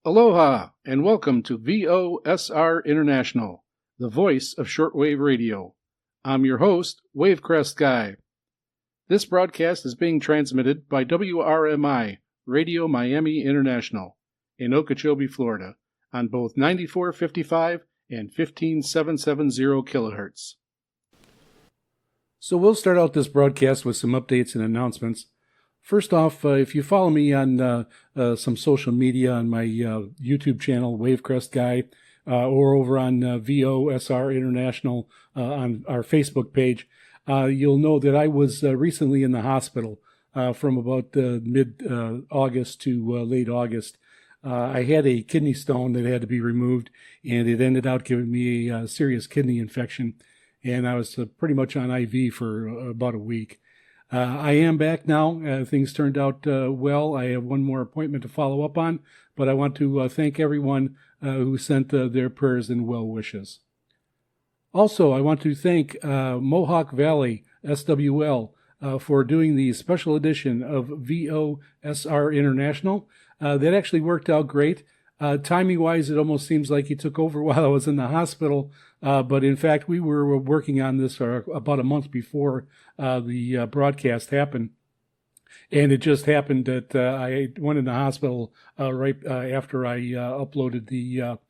Aloha, and welcome to VOSR International, the Voice of Shortwave Radio. I'm your host, Wavecrest Guy. This broadcast is being transmitted by WRMI, Radio Miami International, in Okeechobee, Florida, on both 9455 and 15770 kilohertz. So we'll start out this broadcast with some updates and announcements. First off, if you follow me on some social media on my YouTube channel, Wavecrest Guy, or over on VOSR International on our Facebook page, you'll know that I was recently in the hospital from about mid-August to late August. I had a kidney stone that had to be removed, and it ended up giving me a serious kidney infection, and I was pretty much on IV for about a week. I am back now. Things turned out well. I have one more appointment to follow up on, but I want to thank everyone who sent their prayers and well wishes. Also, I want to thank Mohawk Valley SWL for doing the special edition of VOSR International. That actually worked out great. Timing-wise, it almost seems like he took over while I was in the hospital, but in fact, we were working on this about a month before the broadcast happened, and it just happened that I went in the hospital right after I uploaded the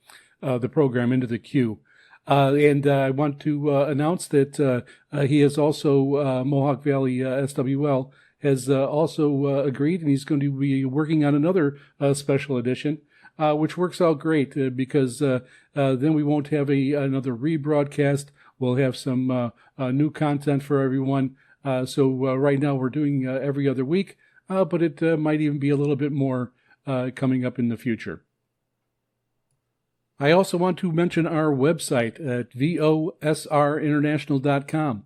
program into the queue. And I want to announce that he has also, Mohawk Valley SWL, has also agreed, and he's going to be working on another special edition. Which works out great because then we won't have another rebroadcast. We'll have some new content for everyone. So right now we're doing every other week, but it might even be a little bit more coming up in the future. I also want to mention our website at VOSRinternational.com.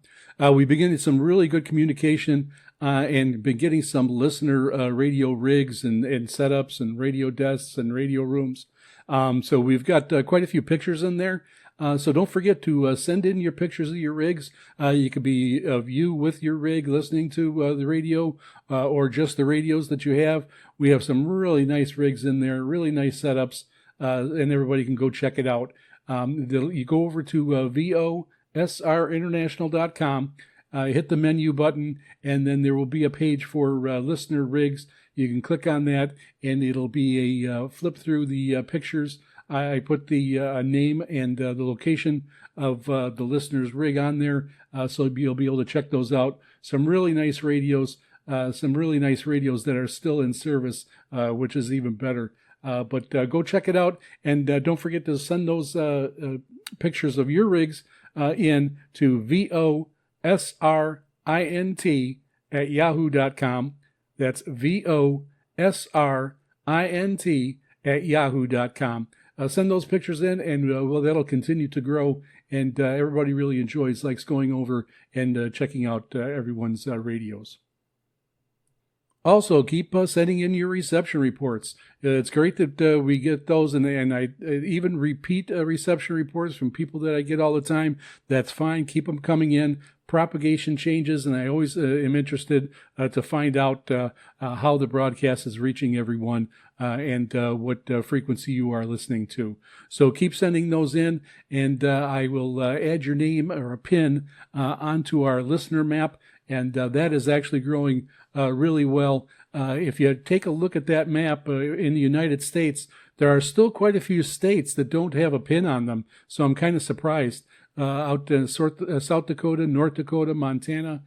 We've been getting some really good communication and been getting some listener radio rigs and setups and radio desks and radio rooms. So we've got quite a few pictures in there. So don't forget to send in your pictures of your rigs. You could be of you with your rig listening to the radio or just the radios that you have. We have some really nice rigs in there, really nice setups, and everybody can go check it out. You go over to VOSRinternational.com. Hit the menu button, and then there will be a page for listener rigs. You can click on that, and it'll be a flip through the pictures. I put the name and the location of the listener's rig on there, so you'll be able to check those out. Some really nice radios that are still in service, which is even better. But go check it out, and don't forget to send those pictures of your rigs in to VOSRINT@yahoo.com. That's VOSRINT@yahoo.com. Send those pictures in, and that'll continue to grow. And everybody really likes going over and checking out everyone's radios. Also, keep sending in your reception reports. It's great that we get those, and I even repeat reception reports from people that I get all the time. That's fine. Keep them coming in. Propagation changes, and I always am interested to find out how the broadcast is reaching everyone and what frequency you are listening to. So keep sending those in, and I will add your name or a pin onto our listener map, and that is actually growing really well. If you take a look at that map in the United States, there are still quite a few states that don't have a pin on them, so I'm kind of surprised. Out in South Dakota, North Dakota, Montana,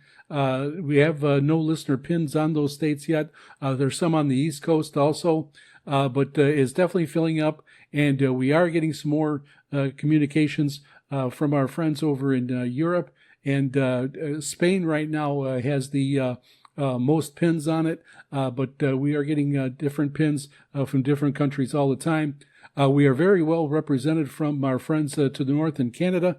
we have no listener pins on those states yet. There's some on the East Coast also, but it's definitely filling up, and we are getting some more communications from our friends over in Europe, and Spain right now has the most pins on it, but we are getting different pins from different countries all the time. We are very well represented from our friends to the north in Canada.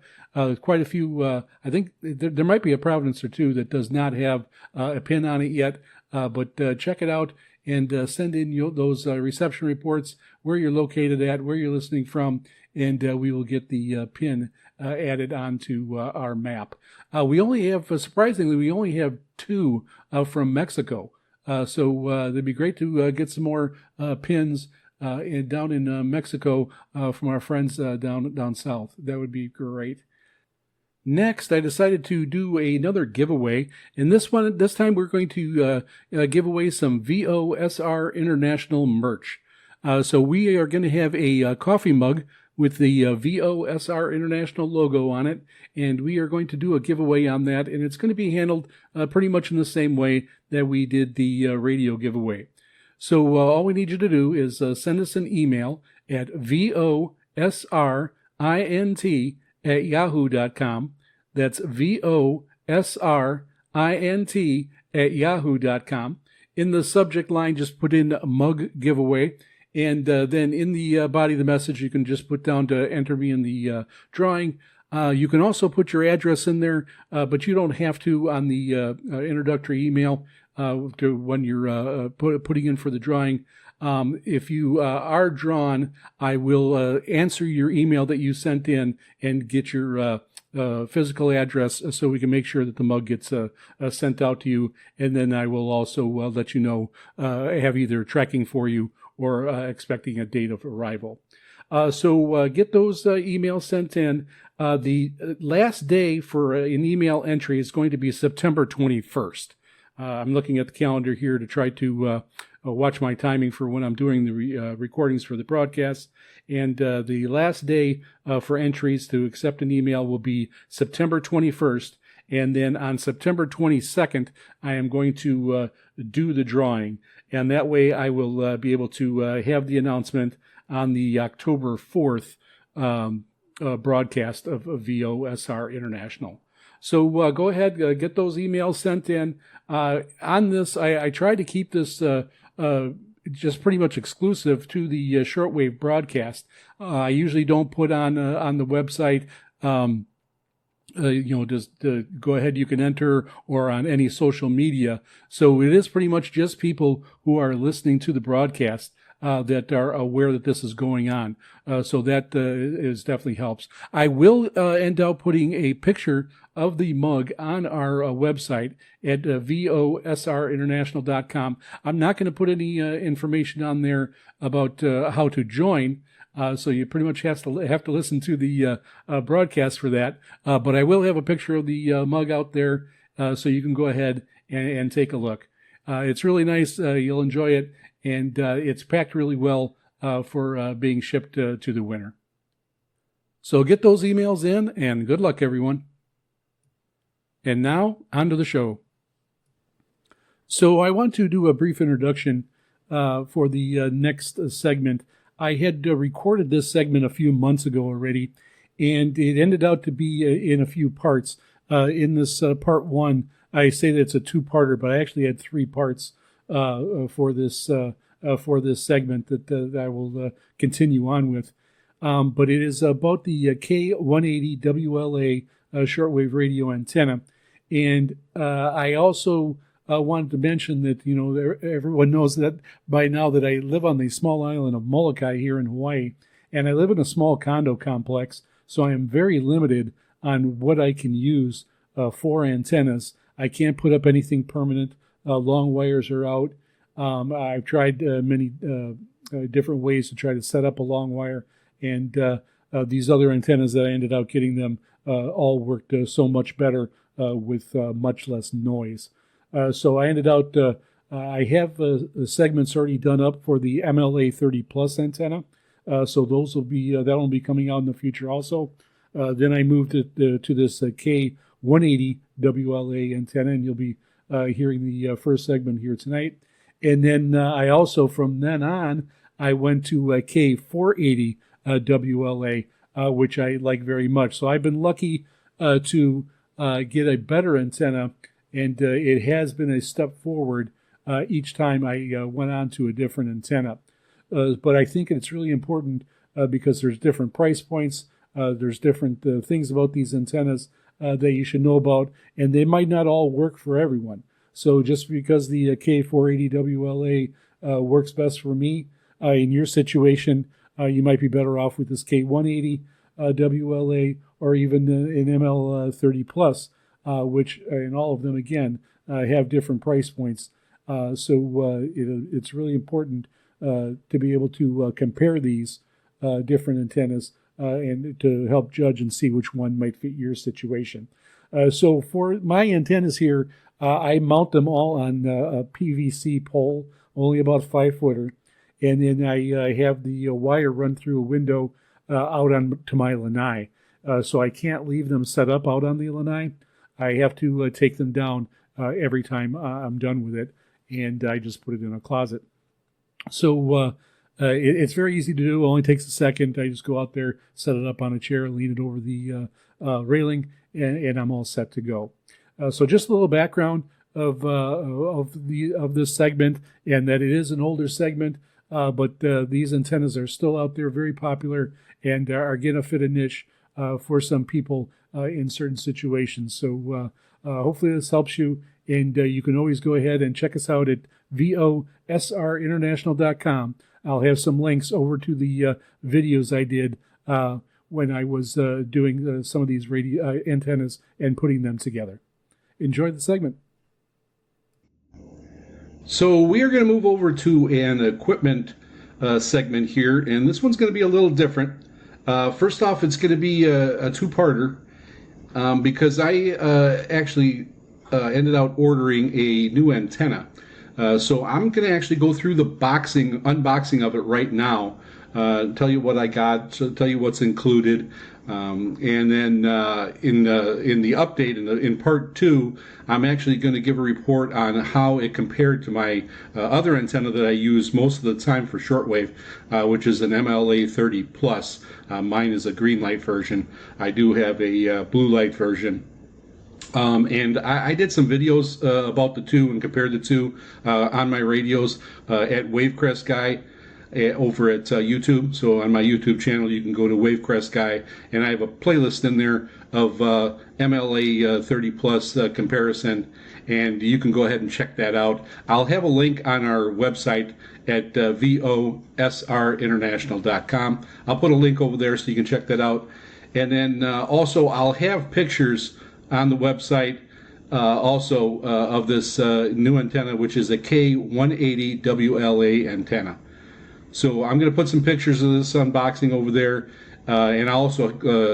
Quite a few, I think there might be a province or two that does not have a pin on it yet, but check it out and send in those reception reports, where you're located at, where you're listening from, and we will get the pin added onto our map. We only have, surprisingly, we only have 2 from Mexico. So it'd be great to get some more pins down in Mexico from our friends down south. That would be great. Next, I decided to do another giveaway, and this time we're going to give away some VOSR International merch. So we are going to have a coffee mug with the VOSR International logo on it, and we are going to do a giveaway on that, and it's going to be handled pretty much in the same way that we did the radio giveaway. So all we need you to do is send us an email at vosrint@yahoo.com. That's vosrint@yahoo.com. In the subject line, just put in mug giveaway. And then in the body of the message, you can just put down to enter me in the drawing. You can also put your address in there, but you don't have to on the introductory email when you're putting in for the drawing. If you are drawn, I will answer your email that you sent in and get your physical address so we can make sure that the mug gets sent out to you. And then I will also let you know, have either tracking for you or expecting a date of arrival. So get those emails sent in. The last day for an email entry is going to be September 21st. I'm looking at the calendar here to try to watch my timing for when I'm doing the recordings for the broadcast. And the last day for entries to accept an email will be September 21st. And then on September 22nd, I am going to do the drawing. And that way I will be able to have the announcement on the October 4th broadcast of VOSR International. So go ahead, get those emails sent in. On this, I tried to keep this just pretty much exclusive to the shortwave broadcast. I usually don't put on the website just go ahead, you can enter, or on any social media. So it is pretty much just people who are listening to the broadcast that are aware that this is going on. So that is definitely helps. I will end up putting a picture of the mug on our website at VOSRinternational.com. I'm not going to put any information on there about how to join. So you pretty much have to listen to the broadcast for that. But I will have a picture of the mug out there, so you can go ahead and take a look. It's really nice. You'll enjoy it, and it's packed really well for being shipped to the winner. So get those emails in, and good luck, everyone. And now, on to the show. So I want to do a brief introduction for the next segment. I had recorded this segment a few months ago already, and it ended out to be in a few parts. In this part one, I say that it's a two-parter, but I actually had three parts for this segment that I will continue on with. But it is about the K180 WLA shortwave radio antenna, and I also wanted to mention that, everyone knows that by now that I live on the small island of Molokai here in Hawaii, and I live in a small condo complex, so I am very limited on what I can use for antennas. I can't put up anything permanent. Long wires are out. I've tried many different ways to try to set up a long wire, and these other antennas that I ended up getting them all worked so much better with much less noise. So I ended out, I have segments already done up for the MLA 30 Plus antenna. So those will be, that'll be coming out in the future also. Then I moved to this K180 WLA antenna, and you'll be hearing the first segment here tonight. And then I also, from then on, I went to K480 WLA, which I like very much. So I've been lucky to get a better antenna, and it has been a step forward each time I went on to a different antenna. But I think it's really important because there's different price points, there's different things about these antennas that you should know about, and they might not all work for everyone. So just because the K480 WLA works best for me, in your situation, you might be better off with this K180 WLA, or even an ML30 Plus, which in all of them, again, have different price points. So it's really important to be able to compare these different antennas and to help judge and see which one might fit your situation. So for my antennas here, I mount them all on a PVC pole, only about 5-footer, and then I have the wire run through a window out on to my lanai. So I can't leave them set up out on the lanai. I have to take them down every time I'm done with it, and I just put it in a closet. So it's very easy to do. It only takes a second. I just go out there, set it up on a chair, lean it over the railing, and I'm all set to go. So just a little background of this segment, and that it is an older segment, but these antennas are still out there, very popular, and are going to fit a niche for some people in certain situations. So hopefully this helps you, and you can always go ahead and check us out at VOSRinternational.com. I'll have some links over to the videos I did when I was doing some of these radio antennas and putting them together. Enjoy the segment. So we are going to move over to an equipment segment here, and this one's going to be a little different. First off, it's going to be a two-parter because I actually ended up ordering a new antenna. So I'm going to actually go through the unboxing of it right now, tell you what I got, tell you what's included, and then in the update in part 2, I'm actually going to give a report on how it compared to my other antenna that I use most of the time for shortwave, which is an MLA 30 plus. Mine is a green light version. I do have a blue light version. And I did some videos about the two and compared the two on my radios at Wavecrest Guy over at YouTube. So on my YouTube channel, you can go to Wavecrest Guy, and I have a playlist in there of MLA 30 plus comparison, and you can go ahead and check that out. I'll have a link on our website at VOSRinternational.com. I'll put a link over there so you can check that out. And then also I'll have pictures on the website also of this new antenna, which is a K180 WLA antenna. So I'm going to put some pictures of this unboxing over there, and I'll also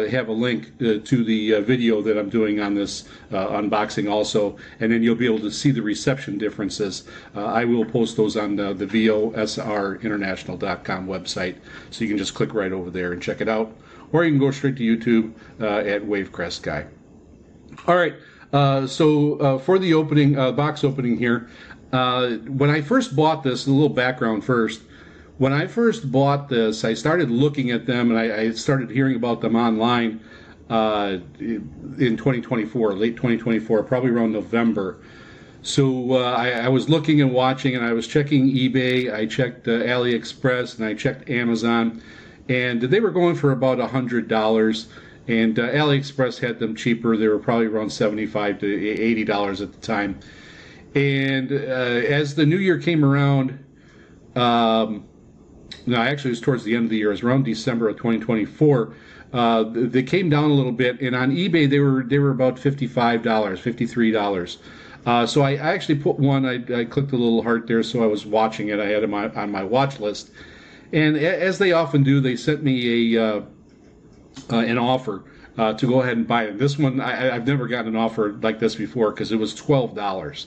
have a link to the video that I'm doing on this unboxing also, and then you'll be able to see the reception differences. I will post those on the VOSRinternational.com website, so you can just click right over there and check it out, or you can go straight to YouTube at Wavecrest Guy. All right, so for the opening, box opening here, when I first bought this, a little background first. When I first bought this, I started looking at them, and I started hearing about them online in 2024, late 2024, probably around November. So I was looking and watching, and I was checking eBay, I checked AliExpress, and I checked Amazon, and they were going for about $100. And AliExpress had them cheaper. They were probably around $75 to $80 at the time. And as the new year came around, no, actually it was towards the end of the year. It was around December of 2024. They came down a little bit, and on eBay they were about $55, $53. So I actually put one. I clicked a little heart there, so I was watching it. I had it on my watch list, and as they often do, they sent me an offer to go ahead and buy it. This one, I've never gotten an offer like this before because it was $12.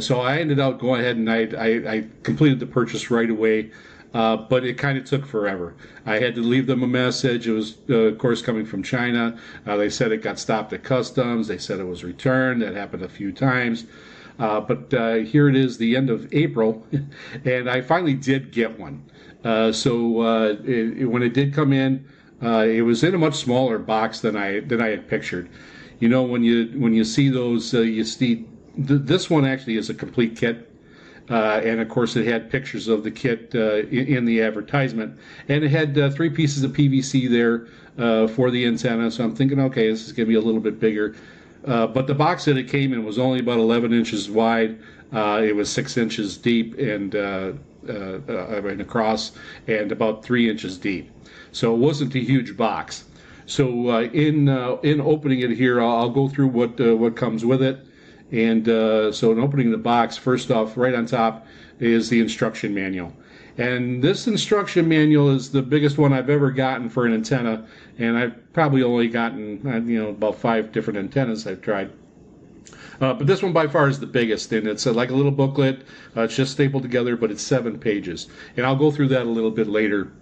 So I ended up going ahead and I completed the purchase right away, but it kind of took forever. I had to leave them a message. It was, of course, coming from China. They said it got stopped at customs. They said it was returned. That happened a few times. But here it is, the end of April, and I finally did get one. When it did come in, it was in a much smaller box than I had pictured. You know, when you see those, you see this one actually is a complete kit, and of course it had pictures of the kit in the advertisement, and it had 3 pieces of PVC there for the antenna. So I'm thinking, okay, this is going to be a little bit bigger. But the box that it came in was only about 11 inches wide. It was 6 inches deep and across, and about 3 inches deep. So it wasn't a huge box. So in opening it here, I'll go through what comes with it. And so in opening the box, first off, right on top, is the instruction manual. And this instruction manual is the biggest one I've ever gotten for an antenna, and I've probably only gotten about 5 different antennas I've tried. But this one by far is the biggest, and it's like a little booklet. It's just stapled together, but it's 7 pages. And I'll go through that a little bit later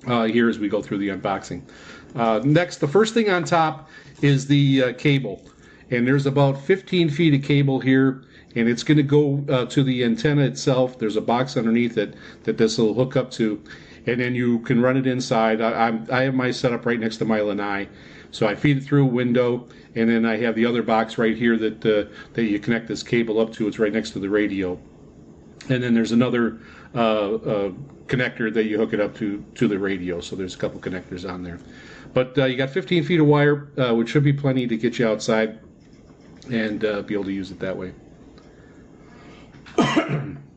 here as we go through the unboxing. Next, the first thing on top is the cable. And there's about 15 feet of cable here, and it's going to go to the antenna itself. There's a box underneath it that this will hook up to, and then you can run it inside. I have my setup right next to my lanai, so I feed it through a window, and then I have the other box right here that you connect this cable up to. It's right next to the radio, and then there's another connector that you hook it up to the radio. So there's a couple connectors on there, but you got 15 feet of wire, which should be plenty to get you outside and be able to use it that way.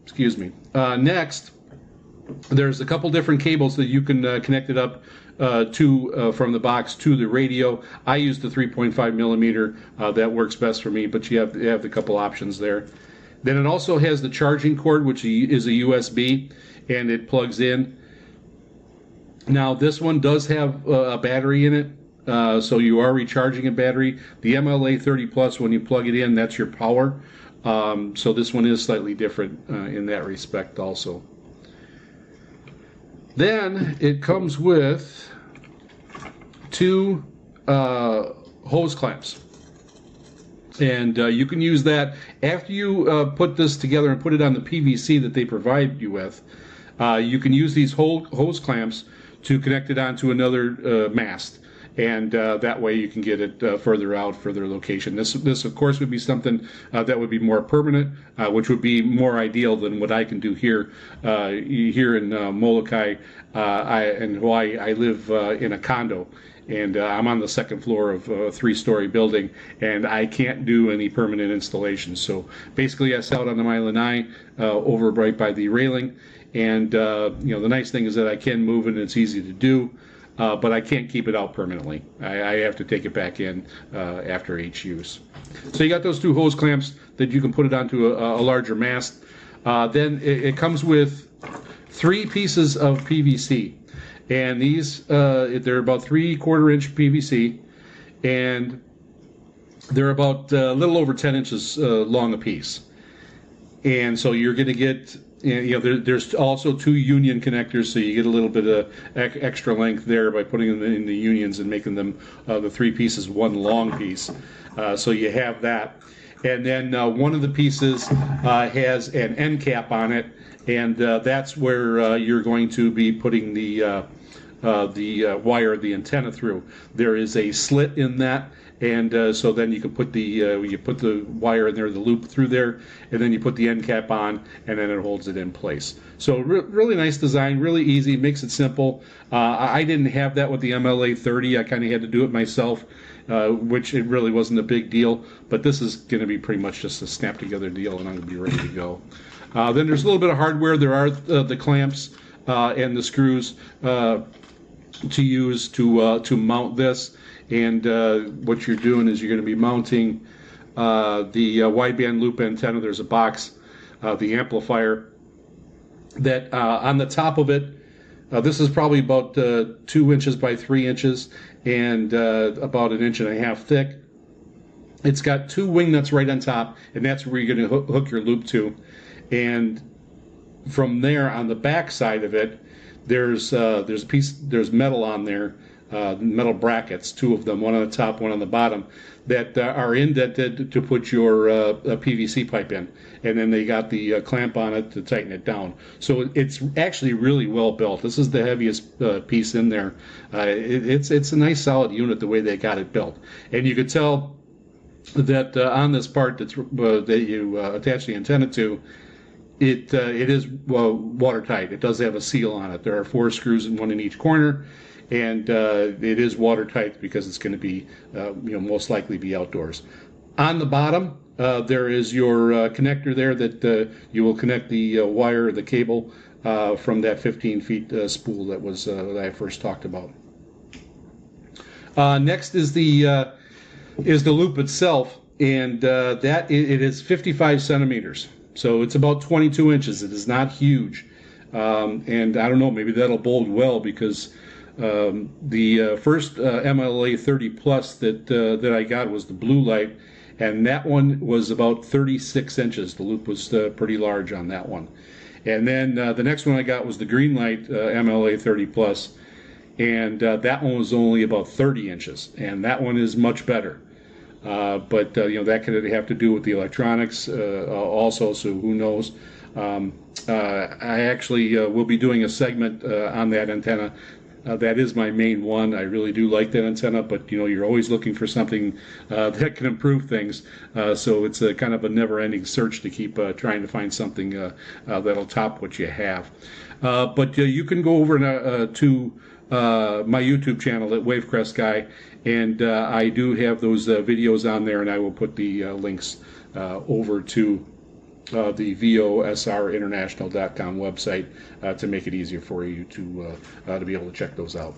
Excuse me. Next, there's a couple different cables that you can connect it up from the box to the radio. I use the 3.5 millimeter. That works best for me, but you have a couple options there. Then it also has the charging cord, which is a USB, and it plugs in. Now this one does have a battery in it, so you are recharging a battery. The MLA 30 Plus, when you plug it in, that's your power. So this one is slightly different in that respect also. Then it comes with 2 hose clamps. And you can use that after you put this together and put it on the PVC that they provide you with. You can use these hose clamps to connect it onto another mast. And that way you can get it further out, further location. This of course would be something that would be more permanent, which would be more ideal than what I can do here in Molokai in Hawaii. I live in a condo, and I'm on the second floor of a 3-story building, and I can't do any permanent installations. So basically I sat on the lanai over right by the railing, and the nice thing is that I can move it and it's easy to do. But I can't keep it out permanently. I have to take it back in after each use. So you got those 2 hose clamps that you can put it onto a larger mast. Then it comes with 3 pieces of PVC. And these, they're about 3/4 inch PVC. And they're about a little over 10 inches long a piece. And so you're going to get... there's also 2 union connectors, so you get a little bit of extra length there by putting them in the unions and making them the 3 pieces one long piece. So you have that. And then one of the pieces has an end cap on it, and that's where you're going to be putting the wire of the antenna through. There is a slit in that. And so then you can put the wire in there, the loop through there, and then you put the end cap on, and then it holds it in place. So really nice design, really easy, makes it simple. I didn't have that with the MLA 30. I kind of had to do it myself, which it really wasn't a big deal. But this is going to be pretty much just a snap together deal, and I'm going to be ready to go. Then there's a little bit of hardware. There are the clamps and the screws to use to mount this. And what you're doing is you're going to be mounting the wideband loop antenna. There's a box, the amplifier, that on the top of it, this is probably about 2 inches by 3 inches and about 1.5 inches thick. It's got 2 wing nuts right on top, and that's where you're going to hook your loop to. And from there, on the back side of it, there's metal on there. Metal brackets, 2 of them, one on the top, one on the bottom, that are indented to put your PVC pipe in, and then they got the clamp on it to tighten it down. So it's actually really well built. This is the heaviest piece in there. It's a nice solid unit the way they got it built, and you could tell that on this part that you attach the antenna to, it is watertight. It does have a seal on it. There are 4 screws and 1 in each corner. And it is watertight because it's going to be, most likely be outdoors. On the bottom, there is your connector there that you will connect the wire, the cable from that 15 feet spool that was that I first talked about. Next is the loop itself, and that it is 55 centimeters. So it's about 22 inches. It is not huge. And I don't know, maybe that'll bode well, because the first MLA 30 Plus that I got was the blue light, and that one was about 36 inches. The loop was pretty large on that one. And then the next one I got was the green light MLA 30 Plus, and that one was only about 30 inches, and that one is much better. But that could have to do with the electronics also, so who knows. I actually will be doing a segment on that antenna. That is my main one. I really do like that antenna, but you're always looking for something that can improve things. So it's a kind of a never-ending search to keep trying to find something that'll top what you have. But you can go over to my YouTube channel at Wavecrest Guy, and I do have those videos on there, and I will put the links over to the VOSRInternational.com website to make it easier for you to be able to check those out.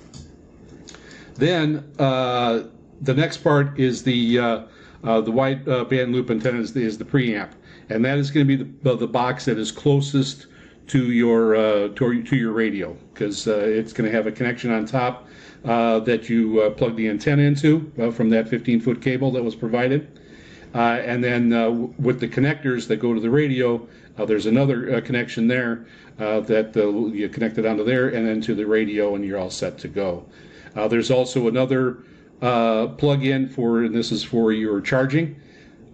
Then the next part is the wide band loop antenna is the preamp, and that is going to be the box that is closest to your radio, because it's going to have a connection on top that you plug the antenna into from that 15-foot cable that was provided. And then with the connectors that go to the radio, there's another connection there that you connect it onto there and then to the radio, and you're all set to go. There's also another plug-in and this is for your charging.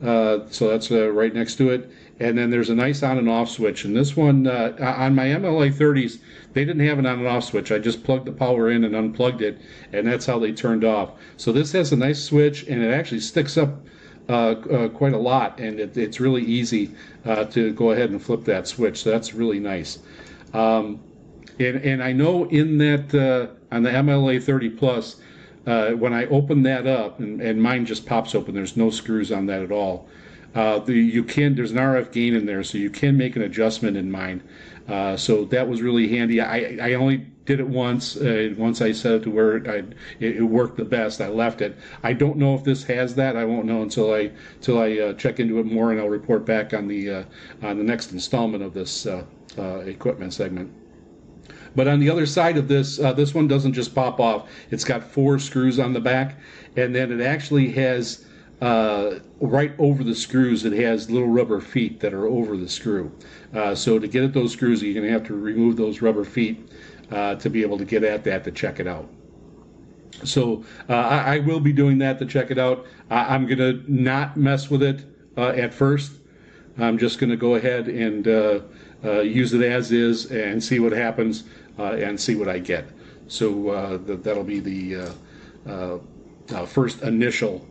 So that's right next to it. And then there's a nice on and off switch. And this one, on my MLA 30s, they didn't have an on and off switch. I just plugged the power in and unplugged it, and that's how they turned off. So this has a nice switch, and it actually sticks up quite a lot, and it's really easy to go ahead and flip that switch. So that's really nice. And I know in that on the MLA 30 Plus, when I open that up, and mine just pops open, there's no screws on that at all. There's an RF gain in there, so you can make an adjustment in mine. So that was really handy. I only did it once. Once I set it to where it worked the best, I left it. I don't know if this has that. I won't know until I check into it more, and I'll report back on the next installment of this equipment segment. But on the other side of this, this one doesn't just pop off. It's got 4 screws on the back, and then it actually has right over the screws, it has little rubber feet that are over the screw. So to get at those screws, you're going to have to remove those rubber feet to be able to get at that to check it out. So I will be doing that to check it out. I'm going to not mess with it at first. I'm just going to go ahead and use it as is and see what happens and see what I get. So that'll be the first initial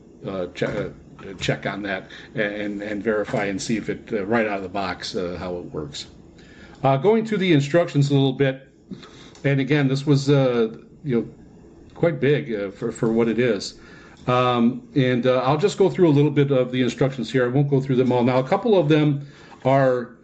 check on that and verify and see if it right out of the box how it works. Going through the instructions a little bit, and again, this was quite big for what it is. And I'll just go through a little bit of the instructions here. I won't go through them all. Now, a couple of them are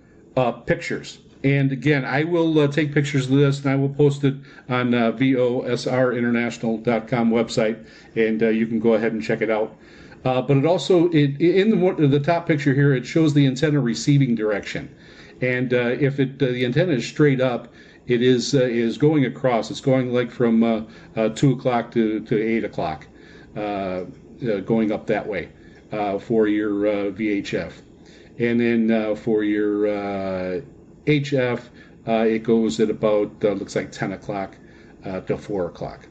pictures. And again, I will take pictures of this, and I will post it on VOSRInternational.com website, and you can go ahead and check it out. But it also, in the top picture here, it shows the antenna receiving direction. And if the antenna is straight up, it is going across. It's going like from 2 o'clock to 8 o'clock, going up that way for your VHF. And then for your HF, it goes at about, looks like 10 o'clock to 4 o'clock.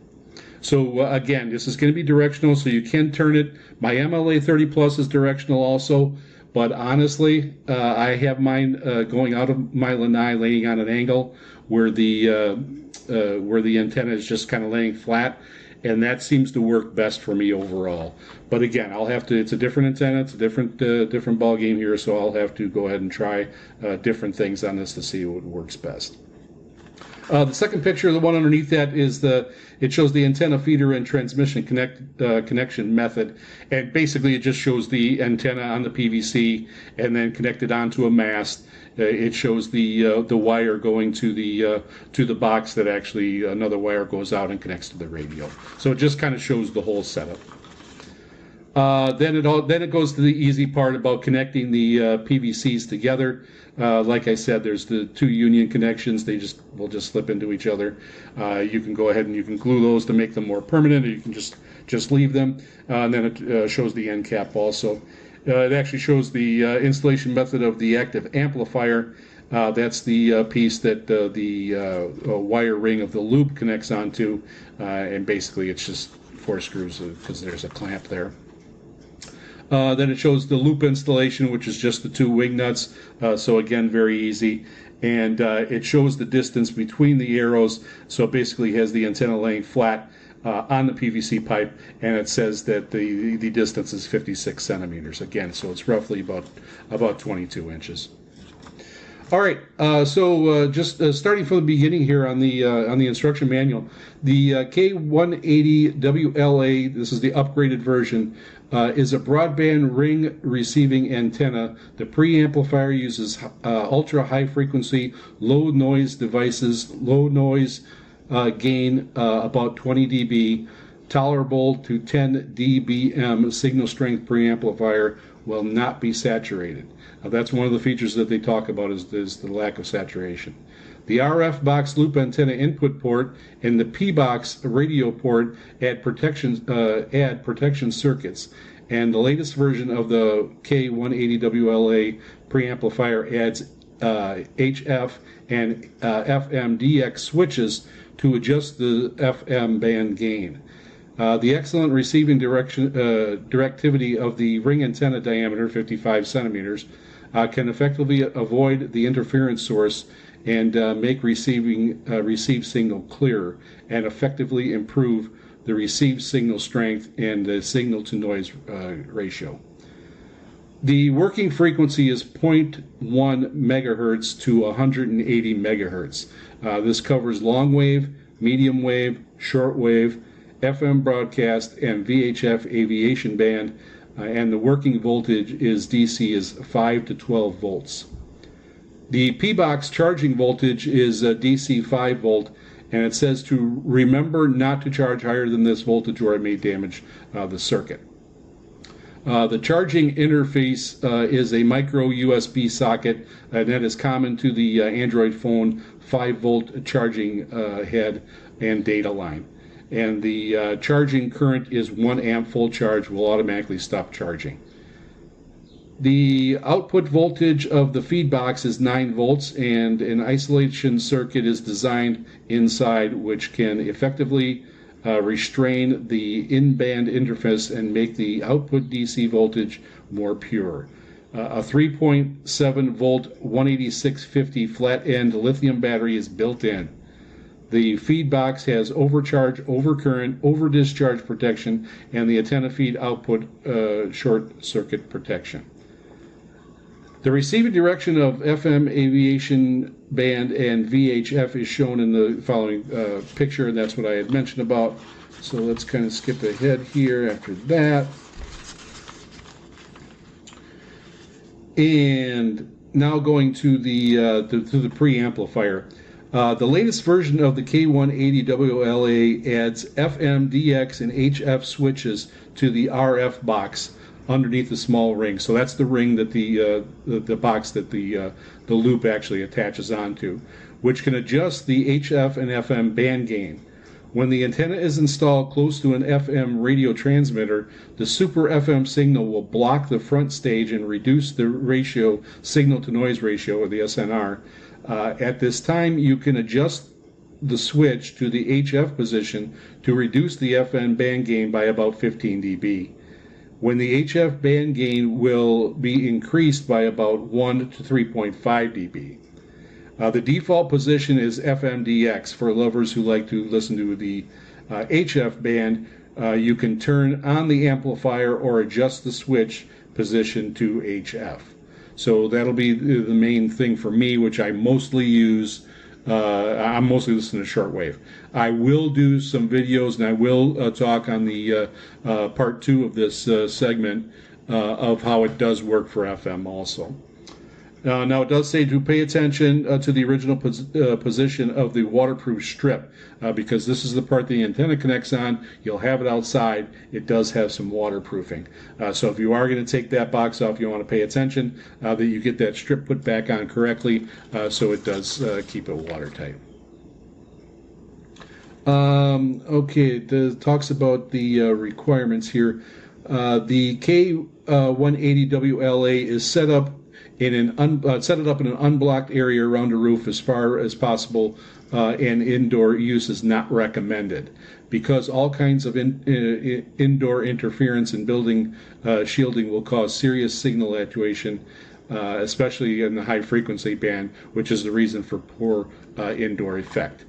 So again, this is going to be directional, so you can turn it. My MLA 30 Plus is directional also, but honestly, I have mine going out of my lanai, laying on an angle where the antenna is just kind of laying flat, and that seems to work best for me overall. But again, I'll have to. It's a different antenna. It's a different ball game here, so I'll have to go ahead and try different things on this to see what works best. The second picture, the one underneath that, it shows the antenna feeder and transmission connection method, and basically it just shows the antenna on the PVC and then connected onto a mast. It shows the wire going to the box that actually another wire goes out and connects to the radio. So it just kind of shows the whole setup. Then it goes to the easy part about connecting the PVCs together. Like I said, there's the two union connections. They will just slip into each other. You can go ahead and you can glue those to make them more permanent, or you can just leave them. And then it shows the end cap also. It actually shows the installation method of the active amplifier. That's the piece that the wire ring of the loop connects onto, and basically it's just 4 screws because there's a clamp there. Then it shows the loop installation, which is just the 2 wing nuts, so again, very easy. And it shows the distance between the arrows, so it basically has the antenna laying flat on the PVC pipe, and it says that the distance is 56 centimeters, again, so it's roughly about 22 inches. All right, so just starting from the beginning here on the instruction manual, the K180WLA, this is the upgraded version, is a broadband ring receiving antenna. The preamplifier uses ultra high frequency, low noise devices, low noise gain about 20 dB, tolerable to 10 dBm signal strength preamplifier, will not be saturated. That's one of the features that they talk about is the lack of saturation. The RF box loop antenna input port and the P box radio port add protection circuits. And the latest version of the K180WLA preamplifier adds HF and FMDX switches to adjust the FM band gain. The excellent receiving directivity of the ring antenna diameter, 55 centimeters, can effectively avoid the interference source and make received signal clearer and effectively improve the received signal strength and the signal to noise ratio. The working frequency is 0.1 megahertz to 180 megahertz. This covers long wave, medium wave, short wave, FM broadcast, and VHF aviation band, and the working voltage is DC is 5 to 12 volts. The P-box charging voltage is DC 5 volt, and it says to remember not to charge higher than this voltage or it may damage the circuit. The charging interface is a micro USB socket, and that is common to the Android phone 5 volt charging head and data line. And the charging current is 1 amp full charge will automatically stop charging. The output voltage of the feed box is 9 volts, and an isolation circuit is designed inside which can effectively restrain the in-band interface and make the output DC voltage more pure. A 3.7 volt 18650 flat end lithium battery is built in. The feed box has overcharge, overcurrent, over-discharge protection, and the antenna feed output short circuit protection. The receiving direction of FM aviation band and VHF is shown in the following picture, and that's what I had mentioned about. So let's kind of skip ahead here after that. And now going to the preamplifier. The latest version of the K180WLA adds FMDX and HF switches to the RF box underneath the small ring. So that's the ring that the box that the loop actually attaches onto, which can adjust the HF and FM band gain. When the antenna is installed close to an FM radio transmitter, the super FM signal will block the front stage and reduce the ratio, signal to noise ratio, or the SNR. At this time, you can adjust the switch to the HF position to reduce the FM band gain by about 15 dB. When the HF band gain will be increased by about 1 to 3.5 dB. The default position is FMDX. For lovers who like to listen to the HF band, you can turn on the amplifier or adjust the switch position to HF. So that'll be the main thing for me, which I mostly use. I'm mostly listening to shortwave. I will do some videos, and I will talk on the part 2 of this segment of how it does work for FM also. Now, it does say to pay attention to the original position of the waterproof strip, because this is the part the antenna connects on. You'll have it outside. It does have some waterproofing. So if you are going to take that box off, you want to pay attention that you get that strip put back on correctly, so it does keep it watertight. Okay, it talks about the requirements here. The K180WLA is set up in set it up in an unblocked area around the roof as far as possible, and indoor use is not recommended because all kinds of indoor interference and building shielding will cause serious signal attenuation, especially in the high frequency band, which is the reason for poor indoor effect.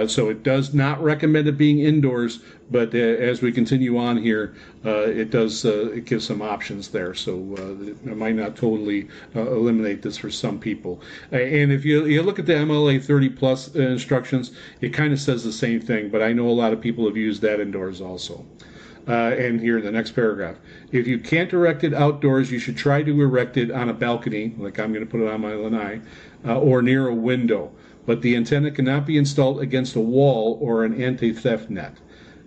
So it does not recommend it being indoors, but as we continue on here, it gives some options there. So it might not totally eliminate this for some people. And if you look at the MLA 30 plus instructions, it kind of says the same thing, but I know a lot of people have used that indoors also. And here in the next paragraph, if you can't erect it outdoors, you should try to erect it on a balcony, like I'm going to put it on my lanai, or near a window. But the antenna cannot be installed against a wall or an anti-theft net.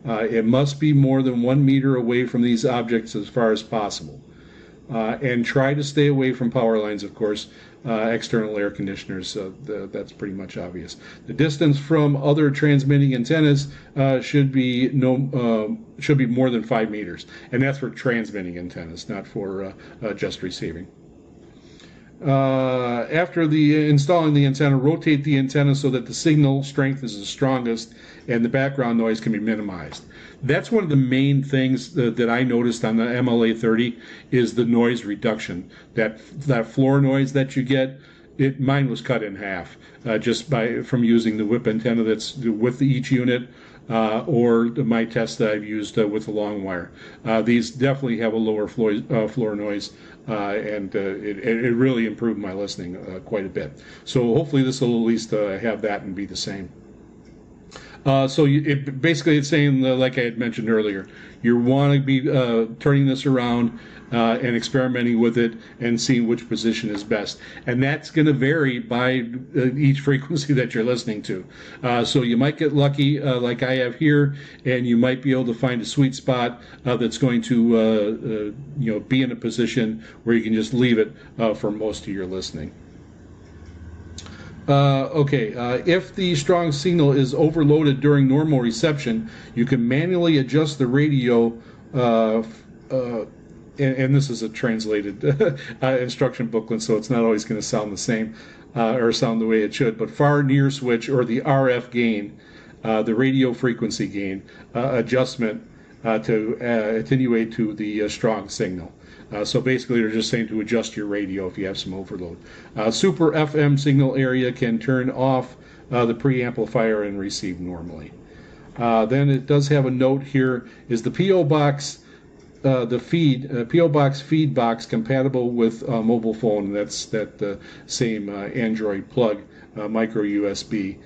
It must be more than 1 meter away from these objects as far as possible. And try to stay away from power lines, of course, external air conditioners. That's pretty much obvious. The distance from other transmitting antennas should be more than 5 meters. And that's for transmitting antennas, not for just receiving. After installing the antenna, rotate the antenna so that the signal strength is the strongest and the background noise can be minimized. That's one of the main things that I noticed on the MLA 30 is the noise reduction. That floor noise that you get, mine was cut in half just from using the whip antenna that's with each unit. Or my test that I've used with the long wire. These definitely have a lower floor noise, and it really improved my listening quite a bit. So hopefully this will at least have that and be the same. So basically it's saying, like I had mentioned earlier, you want to be turning this around and experimenting with it and seeing which position is best. And that's going to vary by each frequency that you're listening to. So you might get lucky, like I have here, and you might be able to find a sweet spot that's going to be in a position where you can just leave it for most of your listening. If the strong signal is overloaded during normal reception, you can manually adjust the radio, and this is a translated instruction booklet, so it's not always going to sound the same or sound the way it should, but far near switch or the RF gain, the radio frequency gain adjustment to attenuate to the strong signal. So basically they're just saying to adjust your radio if you have some overload. Super FM signal area can turn off the preamplifier and receive normally. Then it does have a note here, is the P.O. Box, P.O. Box feed box compatible with mobile phone. That's that same Android plug, micro USB.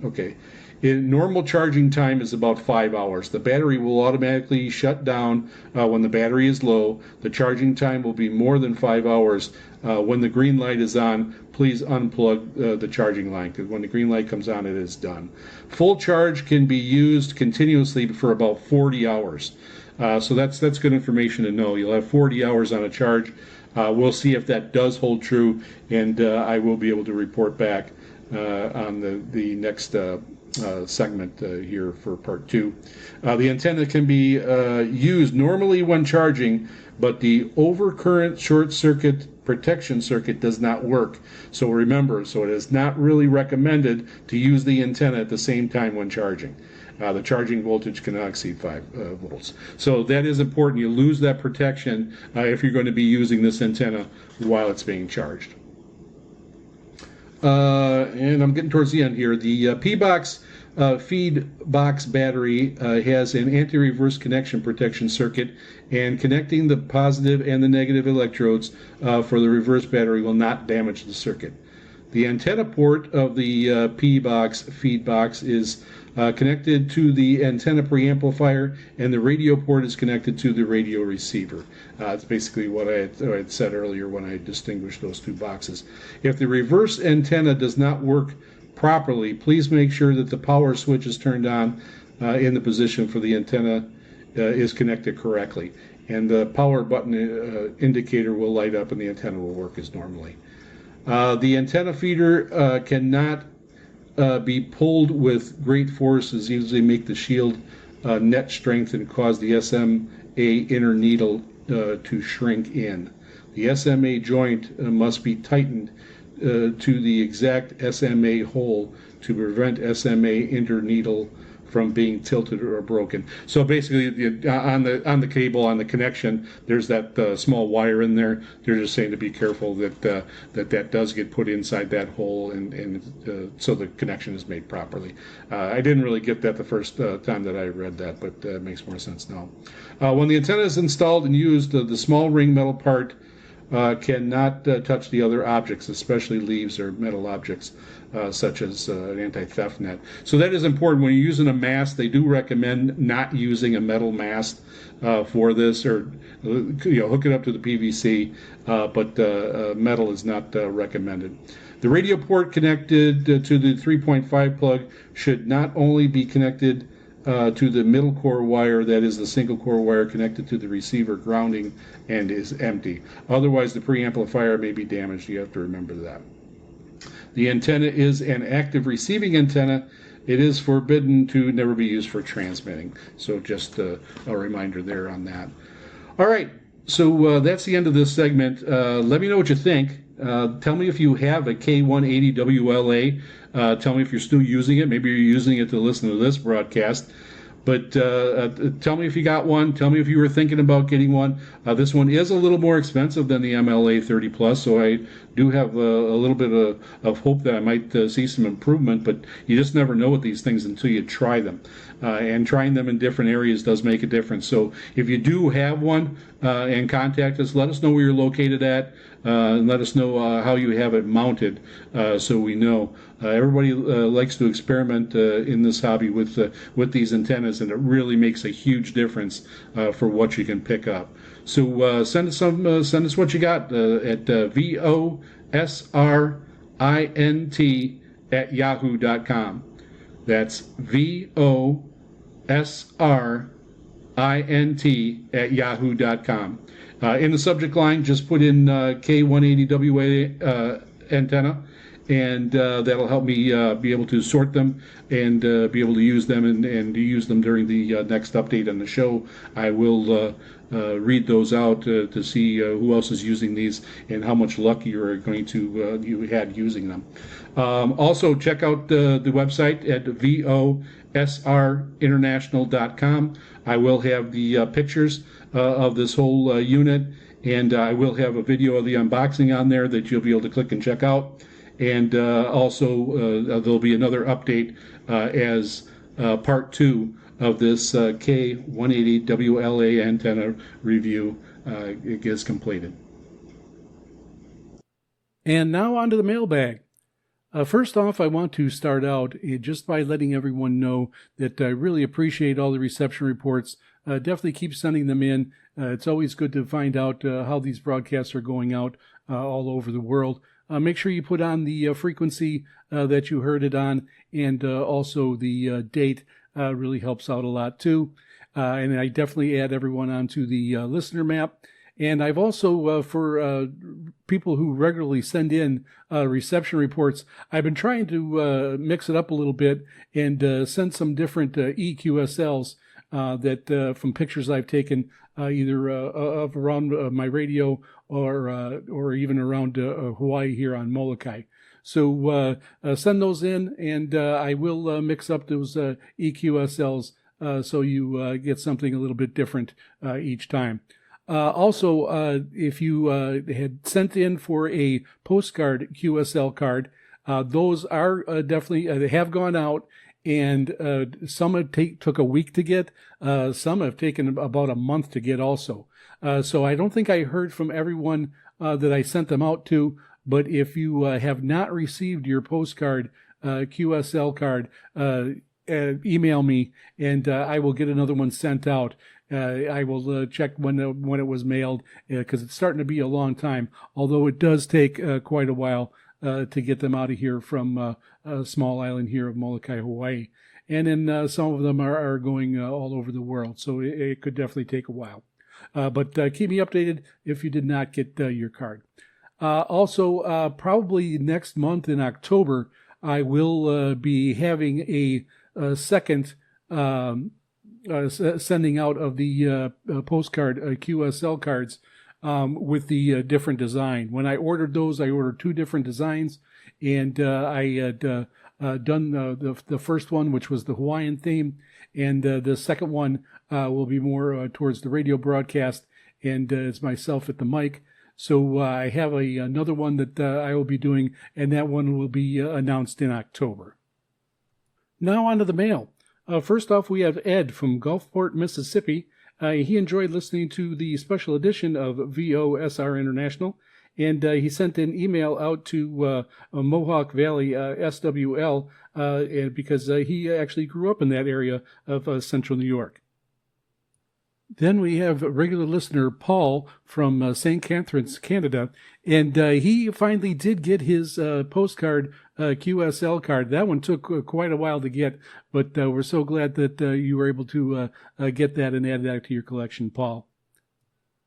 Okay. Normal charging time is about 5 hours. The battery will automatically shut down when the battery is low. The charging time will be more than 5 hours. When the green light is on, please unplug the charging line, because when the green light comes on, it is done. Full charge can be used continuously for about 40 hours. So that's good information to know. You'll have 40 hours on a charge. We'll see if that does hold true, and I will be able to report back on the next segment here for part 2. The antenna can be used normally when charging, but the overcurrent short circuit protection circuit does not work. So remember, it is not really recommended to use the antenna at the same time when charging. The charging voltage cannot exceed 5 volts. So that is important. You lose that protection if you're going to be using this antenna while it's being charged. And I'm getting towards the end here. The P-Box feed box battery has an anti-reverse connection protection circuit, and connecting the positive and the negative electrodes for the reverse battery will not damage the circuit. The antenna port of the P-Box feed box is connected to the antenna preamplifier, and the radio port is connected to the radio receiver. That's basically what I had said earlier when I distinguished those two boxes. If the reverse antenna does not work properly, please make sure that the power switch is turned on in the position for the antenna is connected correctly. And the power button indicator will light up and the antenna will work as normally. The antenna feeder cannot be pulled with great force, as usually make the shield net strength and cause the SMA inner needle to shrink in. The SMA joint must be tightened to the exact SMA hole to prevent SMA inner needle from being tilted or broken. So basically, on the cable, on the connection, there's that small wire in there. They're just saying to be careful that that does get put inside that hole, and so the connection is made properly. I didn't really get that the first time that I read that, but it makes more sense now. When the antenna is installed and used, the small ring metal part cannot touch the other objects, especially leaves or metal objects, such as an anti-theft net. So that is important. When you're using a mast, they do recommend not using a metal mast for this, or hook it up to the PVC, but metal is not recommended. The radio port connected to the 3.5 plug should not only be connected to the middle core wire, that is the single core wire connected to the receiver grounding, and is empty. Otherwise, the preamplifier may be damaged. You have to remember that. The antenna is an active receiving antenna. It is forbidden to never be used for transmitting. So just a reminder there on that. All right, so that's the end of this segment. Let me know what you think. Tell me if you have a K180 WLA. Tell me if you're still using it. Maybe you're using it to listen to this broadcast. But tell me if you got one. Tell me if you were thinking about getting one. This one is a little more expensive than the MLA 30 Plus, so I do have a little bit of hope that I might see some improvement, but you just never know with these things until you try them. And trying them in different areas does make a difference. So if you do have one and contact us, let us know where you're located at, and let us know how you have it mounted, so we know. Everybody likes to experiment in this hobby with these antennas, and it really makes a huge difference for what you can pick up. So send us what you got at VOSRINT@yahoo.com. That's VOSRINT@yahoo.com. In the subject line, just put in K180WA antenna, and that'll help me be able to sort them and be able to use them and use them during the next update on the show. I will read those out to see who else is using these and how much luck you're going to you had using them. Also, check out the website at VOSRInternational.com. I will have the pictures of this whole unit, and I will have a video of the unboxing on there that you'll be able to click and check out. And also, there'll be another update as part 2 of this K180 WLA antenna review gets completed. And now on to the mailbag. First off, I want to start out just by letting everyone know that I really appreciate all the reception reports. Definitely keep sending them in. It's always good to find out how these broadcasts are going out all over the world. Make sure you put on the frequency that you heard it on, and also the date really helps out a lot too. And I definitely add everyone onto the listener map. And I've also, for people who regularly send in reception reports, I've been trying to mix it up a little bit and send some different EQSLs that from pictures I've taken either of around my radio or even around Hawaii here on Molokai. So send those in, and I will mix up those EQSLs so you get something a little bit different each time. Also, if you had sent in for a postcard QSL card, those are definitely, they have gone out, and some have took a week to get, some have taken about a month to get also. So I don't think I heard from everyone that I sent them out to, but if you have not received your postcard QSL card, email me, and I will get another one sent out. I will check when it was mailed, because it's starting to be a long time, although it does take quite a while to get them out of here from a small island here of Molokai, Hawaii. And then some of them are going all over the world, so it could definitely take a while. But keep me updated if you did not get your card. Also, probably next month in October, I will be having a second sending out of the postcard QSL cards with the different design. When I ordered those, I ordered 2 different designs, and I had done the first one, which was the Hawaiian theme, and the second one will be more towards the radio broadcast, and it's myself at the mic. So I have another one that I will be doing, and that one will be announced in October. Now on to the mail. First off, we have Ed from Gulfport, Mississippi. He enjoyed listening to the special edition of VOSR International, and he sent an email out to Mohawk Valley SWL because he actually grew up in that area of central New York. Then we have regular listener Paul from St. Catharines, Canada, and he finally did get his postcard QSL card. That one took quite a while to get, but we're so glad that you were able to get that and add that to your collection, Paul.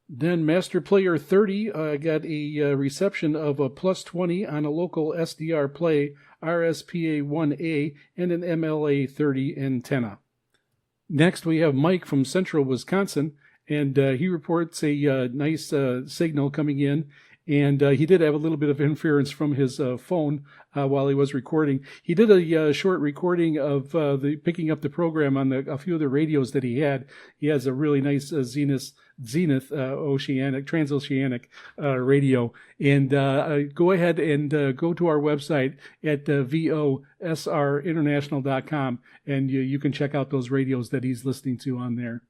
Then Master Player 30 got a reception of a plus 20 on a local SDR Play RSPA-1A and an MLA 30 antenna. Next, we have Mike from Central Wisconsin, and he reports a nice signal coming in, and he did have a little bit of interference from his phone while he was recording. He did a short recording of picking up the program on a few of the radios that he had. He has a really nice Zenith oceanic, transoceanic radio. And go ahead and go to our website at VOSRinternational.com, and you can check out those radios that he's listening to on there.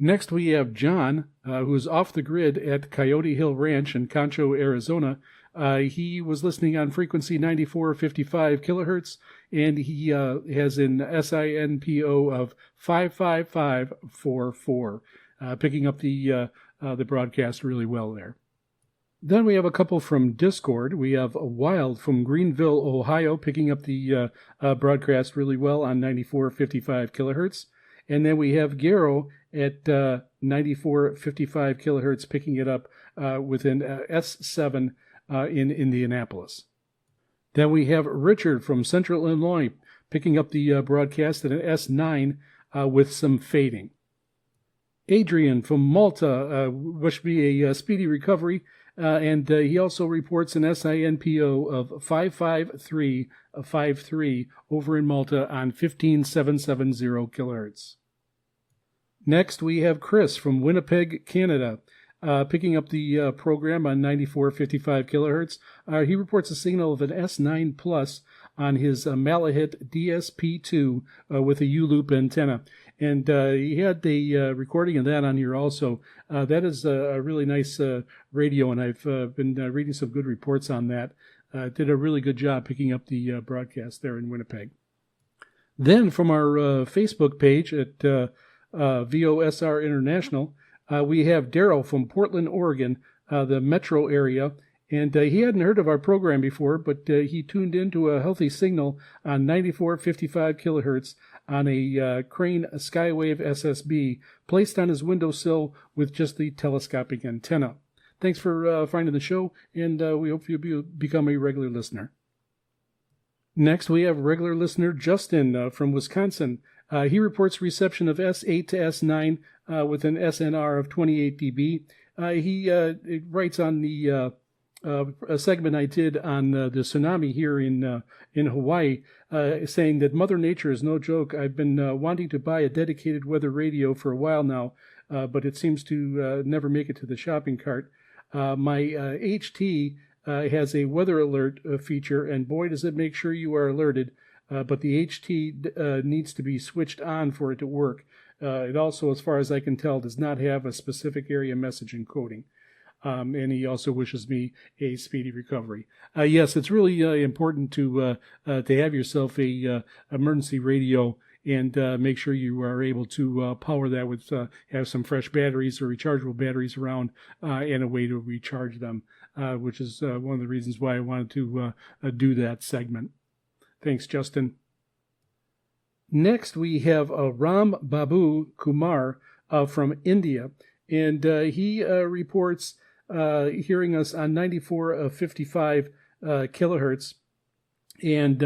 Next, we have John, who's off the grid at Coyote Hill Ranch in Concho, Arizona. He was listening on frequency 9455 kilohertz, and he has an SINPO of 55544, picking up the broadcast really well there. Then we have a couple from Discord. We have Wild from Greenville, Ohio, picking up the broadcast really well on 9455 kilohertz. And then we have Garo at 9455 kilohertz, picking it up with an S7 in Indianapolis. Then we have Richard from Central Illinois, picking up the broadcast at an S9 with some fading. Adrian from Malta wished me a speedy recovery, and he also reports an SINPO of 55353 over in Malta on 15770 kilohertz. Next, we have Chris from Winnipeg, Canada, picking up the program on 9455 kilohertz. He reports a signal of an S9 Plus on his Malahit DSP2 with a U-loop antenna. And he had the recording of that on here also. That is a really nice radio, and I've been reading some good reports on that. Did a really good job picking up the broadcast there in Winnipeg. Then from our Facebook page at VOSR International, we have Daryl from Portland, Oregon, the metro area, and he hadn't heard of our program before, but he tuned into a healthy signal on 9455 kilohertz on a Crane Skywave SSB placed on his windowsill with just the telescopic antenna. Thanks for finding the show, and we hope you become a regular listener. Next, we have regular listener Justin from Wisconsin. He reports reception of S8 to S9 with an SNR of 28 dB. He writes on the a segment I did on the tsunami here in Hawaii, saying that Mother Nature is no joke. I've been wanting to buy a dedicated weather radio for a while now, but it seems to never make it to the shopping cart. My HT has a weather alert feature, and boy, does it make sure you are alerted. But the HT needs to be switched on for it to work. It also, as far as I can tell, does not have a specific area message encoding. And he also wishes me a speedy recovery. Yes, it's really important to have yourself a emergency radio and make sure you are able to power that with have some fresh batteries or rechargeable batteries around and a way to recharge them, which is one of the reasons why I wanted to do that segment. Thanks, Justin. Next, we have Ram Babu Kumar from India, and he reports hearing us on 94.55 kilohertz, and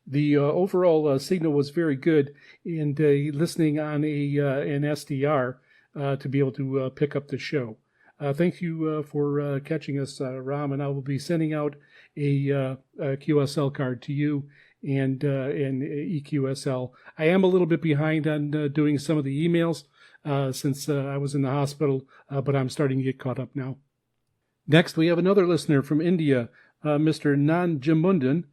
the overall signal was very good, and listening on an SDR to be able to pick up the show. Thank you for catching us, Ram, and I will be sending out a QSL card to you and EQSL. I am a little bit behind on doing some of the emails since I was in the hospital, but I'm starting to get caught up now. Next, we have another listener from India, Mr. Nanjamundan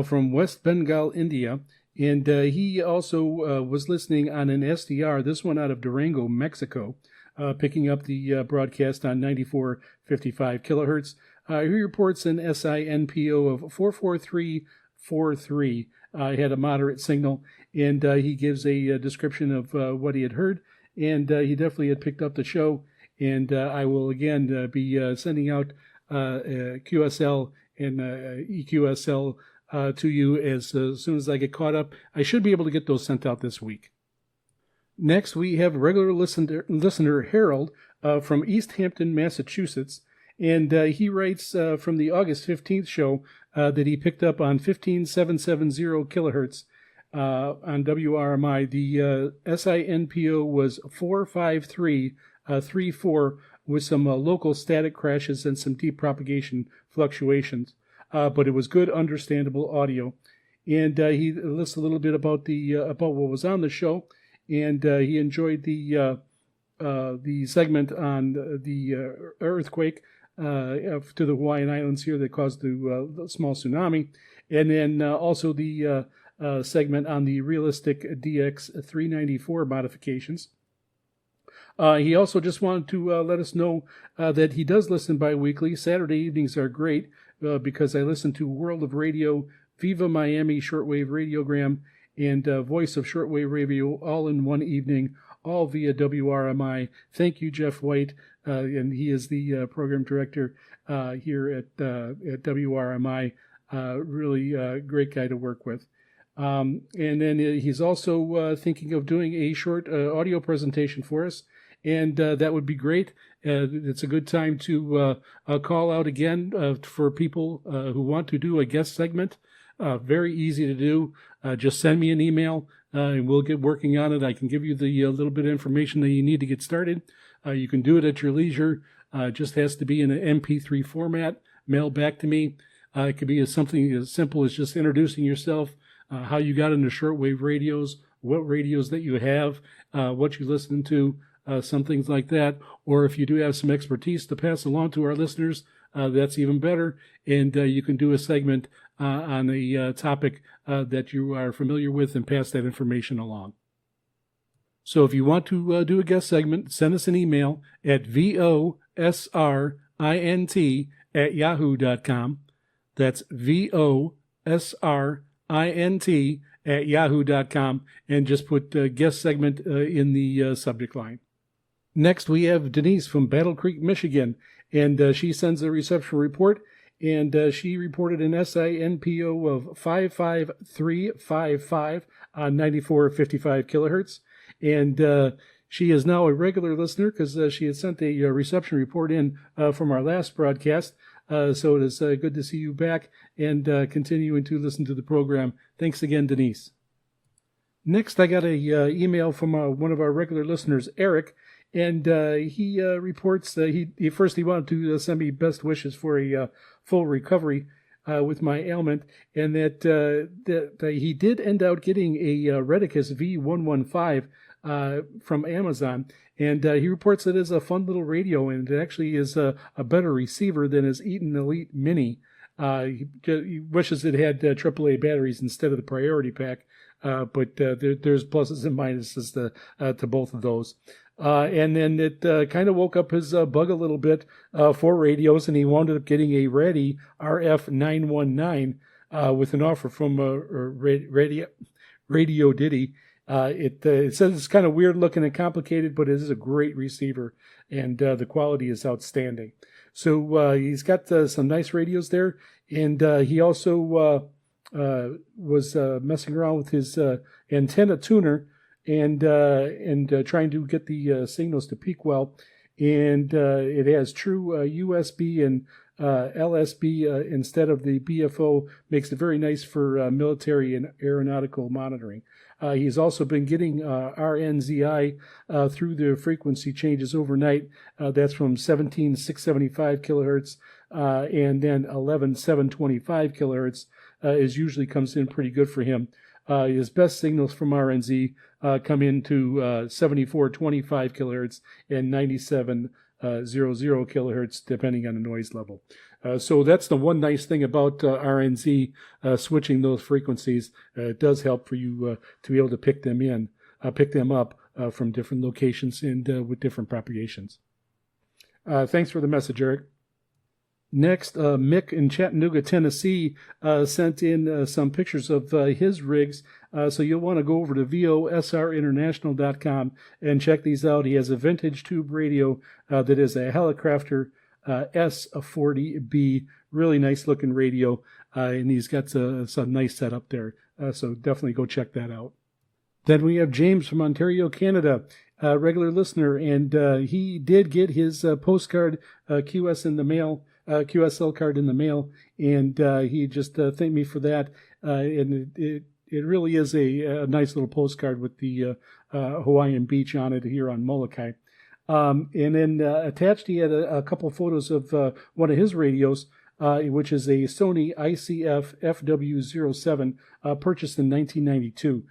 from West Bengal, India, and he also was listening on an SDR, this one out of Durango, Mexico, picking up the broadcast on 94.55 kilohertz. He reports an SINPO of 44343. He had a moderate signal, and he gives a description of what he had heard, and he definitely had picked up the show. And I will again be sending out QSL and EQSL to you as soon as I get caught up. I should be able to get those sent out this week. Next, we have regular listener Harold from East Hampton, Massachusetts, and he writes from the August 15th show that he picked up on 15770 kilohertz on WRMI. The SINPO was 45334 with some local static crashes and some deep propagation fluctuations, but it was good, understandable audio. And he lists a little bit about about what was on the show, and he enjoyed the segment on the earthquake to the Hawaiian Islands here that caused the small tsunami, and then also the segment on the realistic DX394 modifications. He also just wanted to let us know that he does listen bi-weekly. Saturday evenings are great because I listen to World of Radio, Viva Miami Shortwave Radiogram, and Voice of Shortwave Radio all in one evening, all via WRMI. Thank you, Jeff White, and he is the program director here at WRMI. Really great guy to work with. And then he's also thinking of doing a short audio presentation for us, and that would be great. It's a good time to call out again for people who want to do a guest segment. Very easy to do. Just send me an email, and we'll get working on it. I can give you the little bit of information that you need to get started. You can do it at your leisure. It just has to be in an MP3 format. Mail back to me. It could be something as simple as just introducing yourself, how you got into shortwave radios, what radios that you have, what you listen to, some things like that. Or if you do have some expertise to pass along to our listeners, that's even better. And you can do a segment on a topic that you are familiar with and pass that information along. So if you want to do a guest segment, send us an email at VOSRINT@yahoo.com. That's VOSRINT@yahoo.com, and just put guest segment in the subject line. Next, we have Denise from Battle Creek, Michigan, and she sends a reception report, and she reported an SINPO of 55355 on 94.55 kilohertz, and she is now a regular listener because she had sent a reception report in from our last broadcast. So it is good to see you back and continuing to listen to the program. Thanks again, Denise. Next, I got a email from one of our regular listeners, Eric, and he reports that he wanted to send me best wishes for a full recovery with my ailment, and that he did end up getting a Redicus V115 from Amazon, and he reports it is a fun little radio, and it actually is a better receiver than his Eaton Elite Mini. He wishes it had AAA batteries instead of the Priority Pack, but there's pluses and minuses to both of those. And then it kind of woke up his bug a little bit for radios, and he wound up getting a Radii RF919 with an offer from Radio Diddy. It says it's kind of weird looking and complicated, but it is a great receiver, and the quality is outstanding. So he's got some nice radios there, and he also was messing around with his antenna tuner and trying to get the signals to peak well. And it has true USB and LSB instead of the BFO, makes it very nice for military and aeronautical monitoring. He's also been getting RNZI through the frequency changes overnight. That's from 17,675 kilohertz and then 11,725 kilohertz is usually comes in pretty good for him. His best signals from RNZ come into 7425 kilohertz and 9700 kilohertz, depending on the noise level. So that's the one nice thing about RNZ switching those frequencies. It does help for you to be able to pick them up from different locations and with different propagations. Thanks for the message, Eric. Next, Mick in Chattanooga, Tennessee, sent in some pictures of his rigs. So you'll want to go over to VOSRinternational.com and check these out. He has a vintage tube radio that is a Helicrafter S40B, really nice looking radio, and he's got some nice setup there. So definitely go check that out. Then we have James from Ontario, Canada, a regular listener, and he did get his postcard QSL card in the mail, and he just thanked me for that. And it really is a nice little postcard with the Hawaiian beach on it here on Molokai. And then attached, he had a couple photos of one of his radios, which is a Sony ICF FW07, purchased in 1992.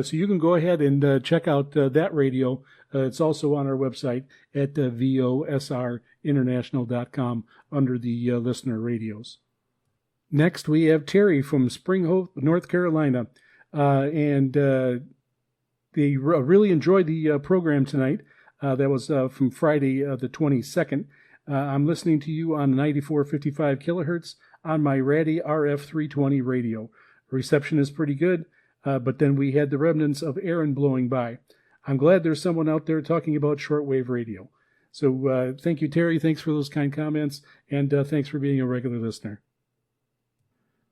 So you can go ahead and check out that radio. It's also on our website at VOSRinternational.com under the listener radios. Next, we have Terry from Spring Hope, North Carolina. And they really enjoyed the program tonight. That was from Friday the 22nd. I'm listening to you on 9455 kilohertz on my Ratty RF320 radio. Reception is pretty good, but then we had the remnants of Aaron blowing by. I'm glad there's someone out there talking about shortwave radio. So thank you, Terry. Thanks for those kind comments, and thanks for being a regular listener.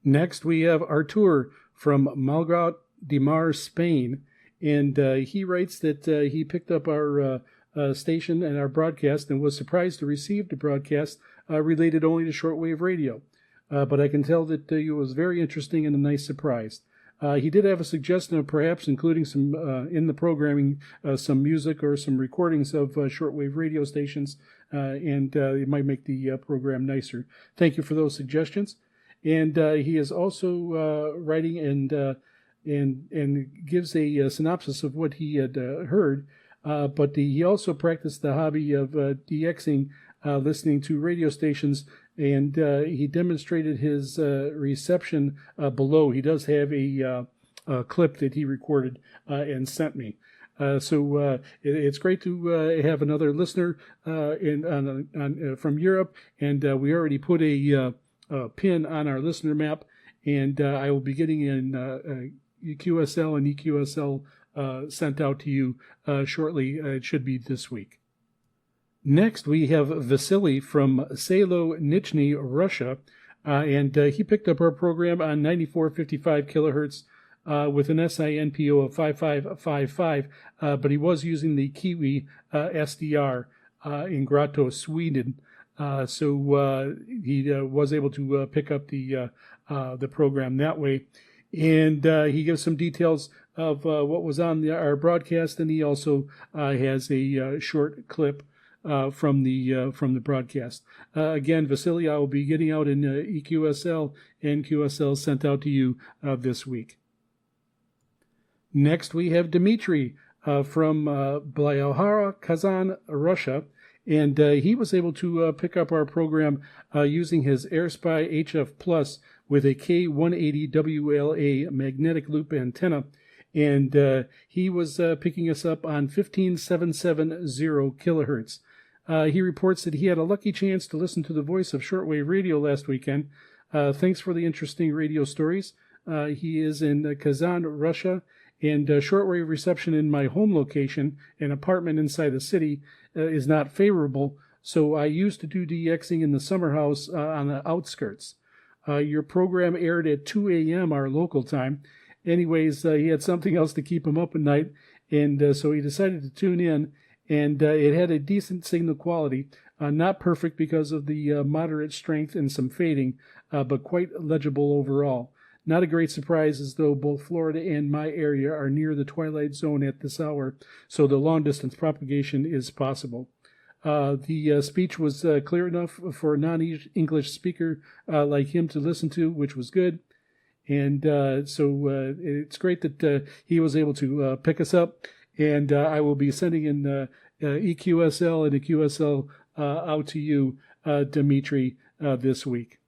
Next, we have Artur from Malgrat de Mar, Spain, and he writes that he picked up our station and our broadcast and was surprised to receive the broadcast related only to shortwave radio. But I can tell that it was very interesting and a nice surprise. He did have a suggestion of perhaps including some in the programming, some music or some recordings of shortwave radio stations, and it might make the program nicer. Thank you for those suggestions. And he is also writing and gives a synopsis of what he had heard. But he also practiced the hobby of DXing, listening to radio stations, and he demonstrated his reception below. He does have a clip that he recorded and sent me. So it's great to have another listener from Europe, and we already put a pin on our listener map, and I will be getting in QSL and EQSL sent out to you shortly. It should be this week. Next, we have Vasily from Selo, Nizhny, Russia, and he picked up our program on 9455 kilohertz with an SINPO of 5555, but he was using the Kiwi SDR in Grotto, Sweden. So he was able to pick up the program that way. And he gives some details of what was on our broadcast, and he also has a short clip from the broadcast. Again, Vasily, I will be getting out in EQSL and QSL sent out to you this week. Next, we have Dmitry from Blyauhara, Kazan, Russia, and he was able to pick up our program using his AirSpy HF Plus with a K180 WLA magnetic loop antenna, and he was picking us up on 15770 kilohertz. He reports that he had a lucky chance to listen to the Voice of Shortwave Radio last weekend. Thanks for the interesting radio stories. He is in Kazan, Russia, And shortwave reception in my home location, an apartment inside the city, is not favorable. So I used to do DXing in the summer house on the outskirts. Your program aired at 2 a.m. our local time. Anyways, he had something else to keep him up at night, and so he decided to tune in, and it had a decent signal quality. Not perfect because of the moderate strength and some fading, but quite legible overall. Not a great surprise, as though both Florida and my area are near the twilight zone at this hour, so the long-distance propagation is possible. The speech was clear enough for a non-English speaker like him to listen to, which was good. And so it's great that he was able to pick us up. And I will be sending in EQSL and a QSL out to you, Dimitri, this week.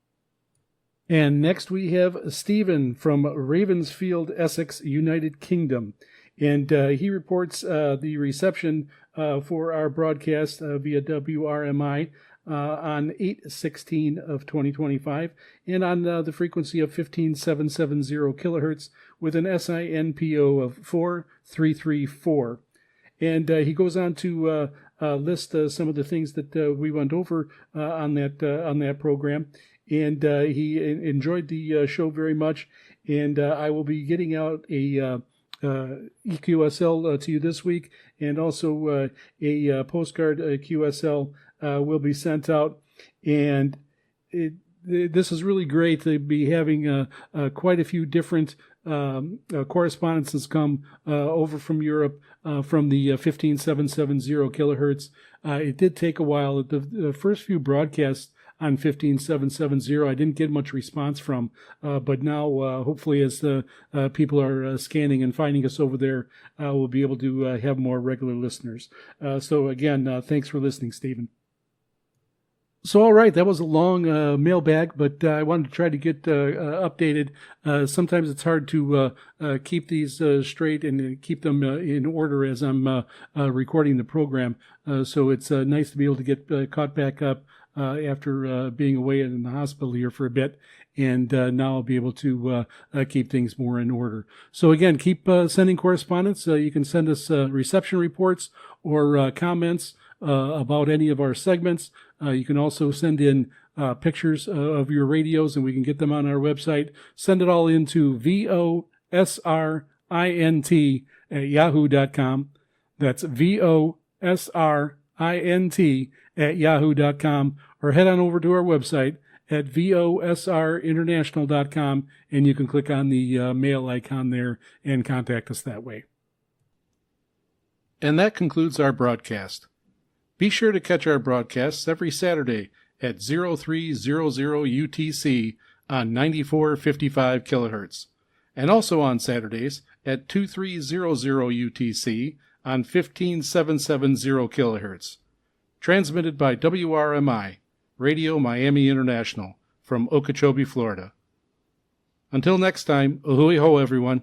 And next we have Stephen from Ravensfield, Essex, United Kingdom. And he reports the reception for our broadcast via WRMI on 8/16 of 2025 and on the frequency of 15770 kilohertz with an SINPO of 4334. And he goes on to list some of the things that we went over on that program. And he enjoyed the show very much. And I will be getting out a EQSL to you this week, and also a postcard QSL will be sent out. And this is really great to be having quite a few different correspondences come over from Europe from the 15770 kilohertz. It did take a while. The first few broadcasts on 15770 I didn't get much response from, but now hopefully as the people are scanning and finding us over there, we'll be able to have more regular listeners. So again, thanks for listening, Stephen. So, all right, that was a long mailbag, but I wanted to try to get updated. Sometimes it's hard to keep these straight and keep them in order as I'm recording the program. So it's nice to be able to get caught back up after being away in the hospital here for a bit. And now I'll be able to keep things more in order. So again, keep sending correspondence. You can send us reception reports or comments about any of our segments. You can also send in pictures of your radios, and we can get them on our website. Send it all into VOSRINT@yahoo.com. That's VOSRINT@yahoo.com. Or head on over to our website at VOSRInternational.com, and you can click on the mail icon there and contact us that way. And that concludes our broadcast. Be sure to catch our broadcasts every Saturday at 0300 UTC on 9455 kilohertz, and also on Saturdays at 2300 UTC on 15770 kilohertz. Transmitted by WRMI, Radio Miami International, from Okeechobee, Florida. Until next time, ahoy ho, everyone.